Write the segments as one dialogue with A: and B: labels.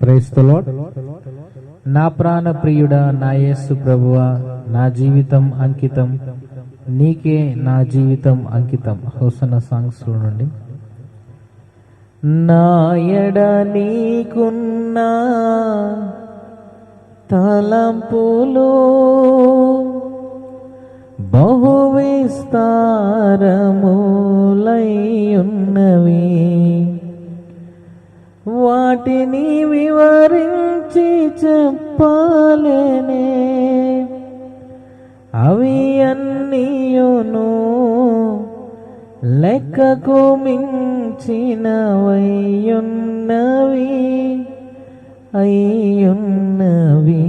A: Praise the lord. నా ప్రాణ ప్రియుడా, నా యేసు ప్రభువా, నా జీవితం అంకితం నీకే, నా జీవితం అంకితం. హోసన్నా సాంగ్స్ నుండి. నా ఎడ నీకున్నా తలంపులు బహు విస్తారములైయున్నవి, వాటిని వివరించి చెప్పాలేనే. అవి అన్నీయును లెక్కకు మించినవయ్యున్నవి అయ్యున్నవి.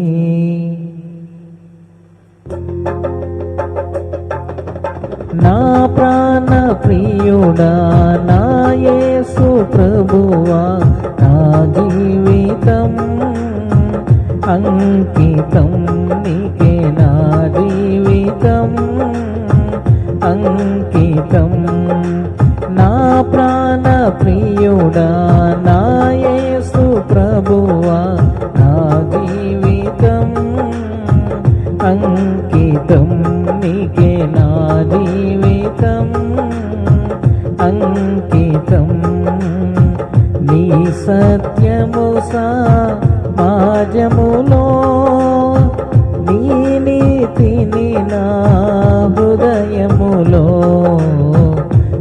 A: నా ప్రాణ ప్రియుడా, నా యేసు ప్రభువా, నా జీవితం అంకితం నీకే, నా జీవితం అంకితం. నా ప్రాణ ప్రియుడా, నా యేసు ప్రభువా, నా జీవితం అంకితం నీకే, నా జీవితం అంకితం. నీ సత్యము సమాజములో, నీ నీతిని నా హృదయములో.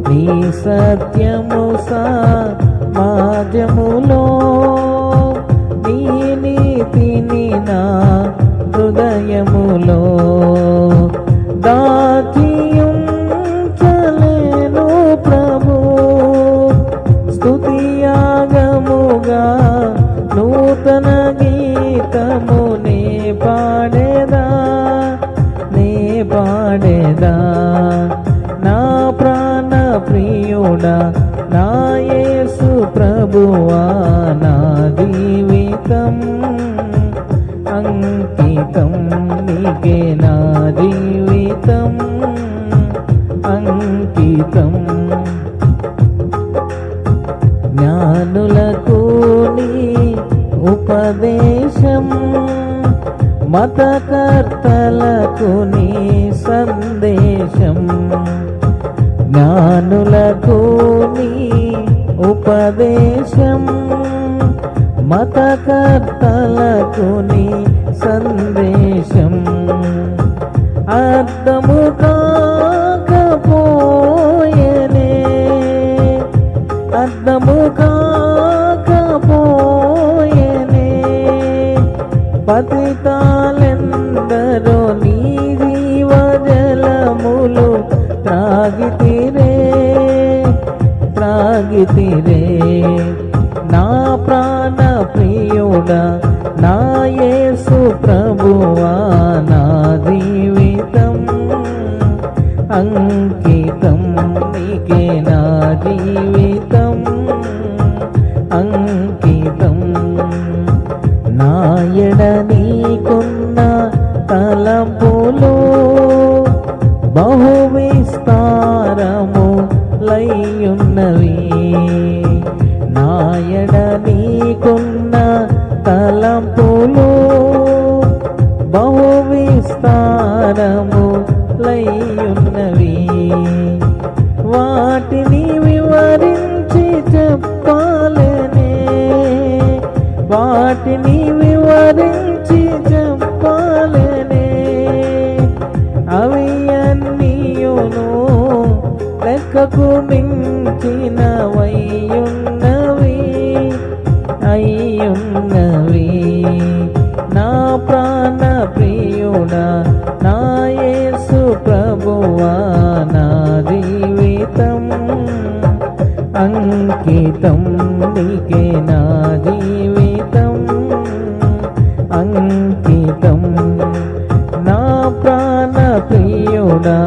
A: నీ సత్యము సమాజములో, నీ నీతిని నా హృదయములో. దాచియుంచలేను ప్రభు, స్తుతియాగముగా నూతన గీతము నే పాడేదా, నే పాడేదా. నా ప్రాణ ప్రియుడా, నా యేసు ప్రభువా, నా జీవితం అంకితం నీకే, నా జీవితం అంకితం. జ్ఞానులకు నీ ఉపదేశం, మతకర్తలకు నీ సందేశం. జ్ఞానులకు నీ ఉపదేశం, మతకర్తలకు నీ సందేశం. అర్థము కాకపోయేనే, అర్థము కాకపోయేనే. పతితాలెందరో నీ జీవజలములు త్రాగితిరే, త్రాగితిరే. నా ప్రాణ ప్రియుడా, నా యేసు ప్రభువా, నా జీవితం అంకితం నీకే, నా జీవితం అంకితం. నా ఎడ నీకున్న తలంపులు బహు విస్తారములైయున్నవి, నా ఎడ నీకున్న తలంపులు బహు విస్తారములైయున్నవి. వాటిని వివరించి చెప్పాలేనే, వాటిని వివరించి చెప్పాలేనే. అవి అన్నీయును లెక్కకు మించినవయ్యున్నవి అయ్యున్నవి. నా ప్రాణ ప్రియుడా, నా యేసు ప్రభువా, నా జీవితం అంకితం నీకే, నా జీవితం అంకితం. నా ప్రాణ ప్రియుడా,